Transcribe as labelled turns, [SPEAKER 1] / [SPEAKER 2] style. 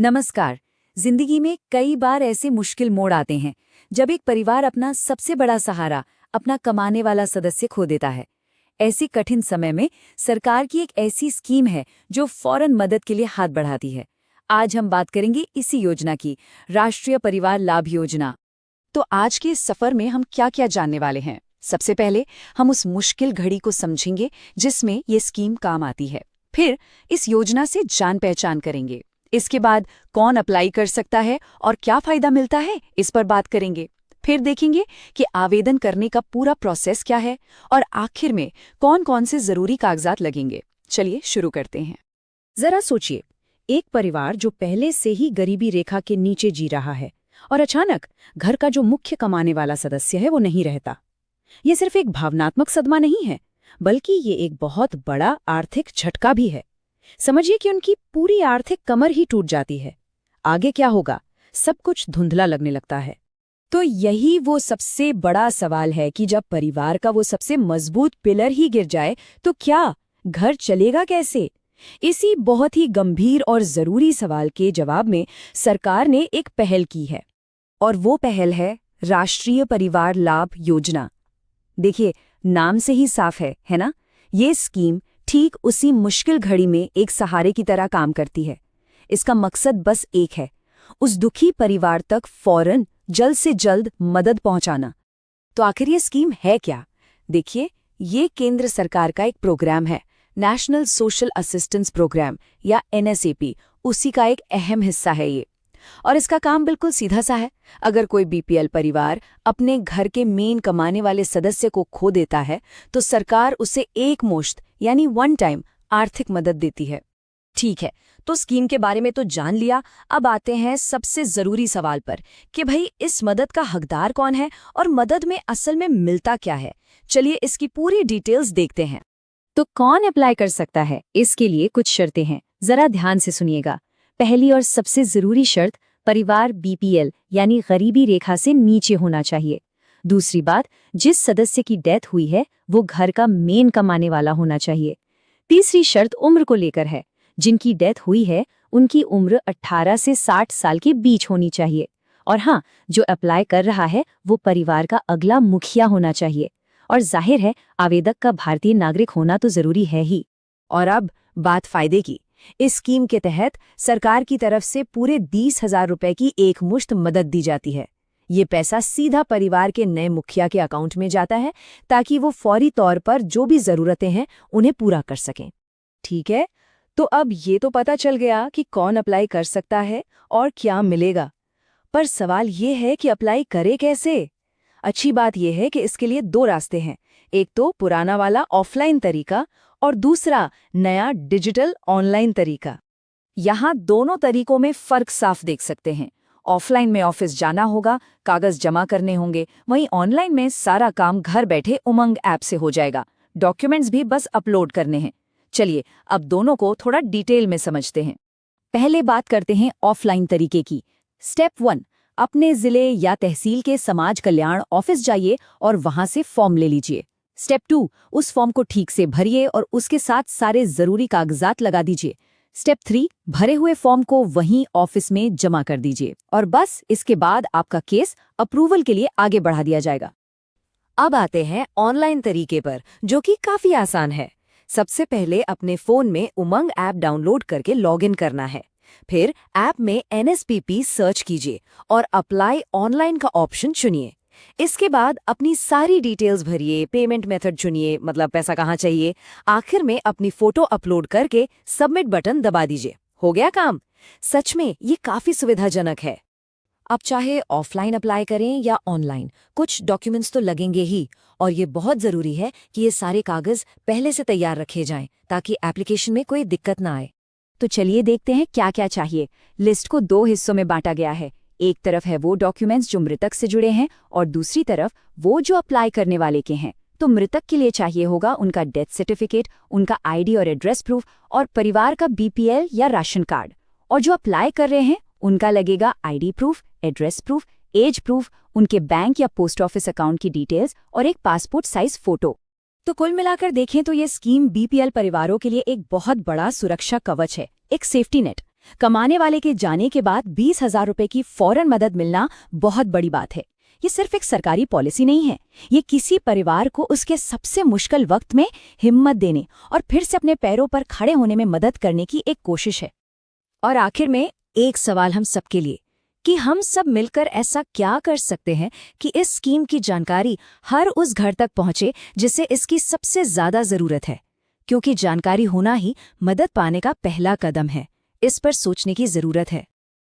[SPEAKER 1] नमस्कार। जिंदगी में कई बार ऐसे मुश्किल मोड़ आते हैं जब एक परिवार अपना सबसे बड़ा सहारा, अपना कमाने वाला सदस्य खो देता है। ऐसी कठिन समय में सरकार की एक ऐसी स्कीम है जो फौरन मदद के लिए हाथ बढ़ाती है। आज हम बात करेंगे इसी योजना की, राष्ट्रीय परिवार लाभ योजना।
[SPEAKER 2] तो आज के इस सफर में हम क्या क्या जानने वाले हैं। सबसे पहले हम उस मुश्किल घड़ी को समझेंगे जिसमें ये स्कीम काम आती है। फिर इस योजना से जान पहचान करेंगे। इसके बाद कौन अप्लाई कर सकता है और क्या फायदा मिलता है, इस पर बात करेंगे। फिर देखेंगे कि आवेदन करने का पूरा प्रोसेस क्या है और आखिर में कौन कौन से जरूरी कागजात लगेंगे। चलिए शुरू करते हैं।
[SPEAKER 3] जरा सोचिए, एक परिवार जो पहले से ही गरीबी रेखा के नीचे जी रहा है और अचानक घर का जो मुख्य कमाने वाला सदस्य है वो नहीं रहता। ये सिर्फ एक भावनात्मक सदमा नहीं है, बल्कि ये एक बहुत बड़ा आर्थिक झटका भी है। समझिए कि उनकी पूरी आर्थिक कमर ही टूट जाती है। आगे क्या होगा, सब कुछ धुंधला लगने लगता है। तो यही वो सबसे बड़ा सवाल है कि जब परिवार का वो सबसे मजबूत पिलर ही गिर जाए तो क्या घर चलेगा कैसे? इसी बहुत ही गंभीर और जरूरी सवाल के जवाब में सरकार ने एक पहल की है, और वो पहल है राष्ट्रीय परिवार लाभ योजना। देखिए, नाम से ही साफ है ना? ये स्कीम ठीक उसी मुश्किल घड़ी में एक सहारे की तरह काम करती है। इसका मकसद बस एक है, उस दुखी परिवार तक फौरन जल्द से जल्द मदद पहुंचाना। तो आखिर ये स्कीम है क्या? देखिए, ये केंद्र सरकार का एक प्रोग्राम है, नेशनल सोशल असिस्टेंस प्रोग्राम या NSAP। उसी का एक अहम हिस्सा है ये। और इसका काम बिल्कुल सीधा सा है। अगर कोई BPL परिवार अपने घर के मेन कमाने वाले सदस्य को खो देता है तो सरकार उसे एक मुश्त यानी वन टाइम आर्थिक मदद देती है।
[SPEAKER 1] ठीक है, तो स्कीम के बारे में तो जान लिया। अब आते हैं सबसे जरूरी सवाल पर कि भाई इस मदद का हकदार कौन है और मदद में असल में मिलता क्या है। चलिए इसकी पूरी डिटेल्स देखते हैं।
[SPEAKER 3] तो कौन अप्लाई कर सकता है, इसके लिए कुछ शर्तें हैं, जरा ध्यान से सुनिएगा। पहली और सबसे जरूरी शर्त, परिवार BPL यानी गरीबी रेखा से नीचे होना चाहिए। दूसरी बात, जिस सदस्य की डेथ हुई है वो घर का मेन कमाने वाला होना चाहिए। तीसरी शर्त उम्र को लेकर है, जिनकी डेथ हुई है उनकी उम्र 18 से 60 साल के बीच होनी चाहिए। और हाँ, जो अप्लाई कर रहा है वो परिवार का अगला मुखिया होना चाहिए। और जाहिर है, आवेदक का भारतीय नागरिक होना तो जरूरी है ही।
[SPEAKER 1] और अब बात फायदे की। इस स्कीम के तहत सरकार की तरफ से पूरे 20,000 रुपए की एक मुश्त मदद दी जाती है। ये पैसा सीधा परिवार के नए मुखिया के अकाउंट में जाता है ताकि वो फौरी तौर पर जो भी जरूरतें हैं उन्हें पूरा कर सकें। ठीक है, तो अब ये तो पता चल गया कि कौन अप्लाई कर सकता है और क्या मिलेगा। पर सवाल ये है कि अप्लाई करे कैसे? अच्छी बात यह है कि इसके लिए दो रास्ते हैं। एक तो पुराना वाला ऑफलाइन तरीका और दूसरा नया डिजिटल ऑनलाइन तरीका। यहाँ दोनों तरीकों में फर्क साफ देख सकते हैं। ऑफलाइन में ऑफिस जाना होगा, कागज जमा करने होंगे, वहीं ऑनलाइन में सारा काम घर बैठे उमंग ऐप से हो जाएगा। डॉक्यूमेंट्स भी बस अपलोड करने हैं। चलिए अब दोनों को थोड़ा डिटेल में समझते हैं। पहले बात करते हैं ऑफलाइन तरीके की। स्टेप 1, अपने जिले या तहसील के समाज कल्याण ऑफिस जाइए और वहां से फॉर्म ले लीजिए। स्टेप 2, उस फॉर्म को ठीक से भरिए और उसके साथ सारे जरूरी कागजात लगा दीजिए। स्टेप 3, भरे हुए फॉर्म को वहीं ऑफिस में जमा कर दीजिए और बस इसके बाद आपका केस अप्रूवल के लिए आगे बढ़ा दिया जाएगा। अब आते हैं ऑनलाइन तरीके पर, जो कि काफी आसान है। सबसे पहले अपने फोन में उमंग ऐप डाउनलोड करके लॉगिन करना है। फिर ऐप में NSPP सर्च कीजिए और अप्लाई ऑनलाइन का ऑप्शन चुनिए। इसके बाद अपनी सारी डिटेल्स भरिए, पेमेंट मेथड चुनिए, मतलब पैसा कहाँ चाहिए। आखिर में अपनी फोटो अपलोड करके सबमिट बटन दबा दीजिए। हो गया काम। सच में ये काफी सुविधाजनक है। अब चाहे ऑफलाइन अप्लाई करें या ऑनलाइन, कुछ डॉक्यूमेंट्स तो लगेंगे ही, और ये बहुत जरूरी है कि ये सारे कागज पहले से तैयार रखे जाएं ताकि एप्लीकेशन में कोई दिक्कत ना आए। तो चलिए देखते हैं क्या क्या चाहिए। लिस्ट को 2 हिस्सों में बांटा गया है। एक तरफ है वो डॉक्यूमेंट्स जो मृतक से जुड़े हैं और दूसरी तरफ वो जो अप्लाई करने वाले के हैं। तो मृतक के लिए चाहिए होगा उनका डेथ सर्टिफिकेट, उनका ID और एड्रेस प्रूफ और परिवार का BPL या राशन कार्ड। और जो अप्लाई कर रहे हैं उनका लगेगा ID proof, address proof, age proof, उनके बैंक या पोस्ट ऑफिस अकाउंट की डिटेल्स और एक पासपोर्ट साइज फोटो। तो कुल मिलाकर देखें तो ये स्कीम BPL परिवारों के लिए एक बहुत बड़ा सुरक्षा कवच है, एक सेफ्टी नेट। कमाने वाले के जाने के बाद 20,000 रुपए की फौरन मदद मिलना बहुत बड़ी बात है। ये सिर्फ एक सरकारी पॉलिसी नहीं है, ये किसी परिवार को उसके सबसे मुश्किल वक्त में हिम्मत देने और फिर से अपने पैरों पर खड़े होने में मदद करने की एक कोशिश है। और आखिर में एक सवाल हम सबके लिए, कि हम सब मिलकर ऐसा क्या कर सकते हैं कि इस स्कीम की जानकारी हर उस घर तक पहुंचे जिसे इसकी सबसे ज्यादा जरूरत है, क्योंकि जानकारी होना ही मदद पाने का पहला कदम है। इस पर सोचने की जरूरत है।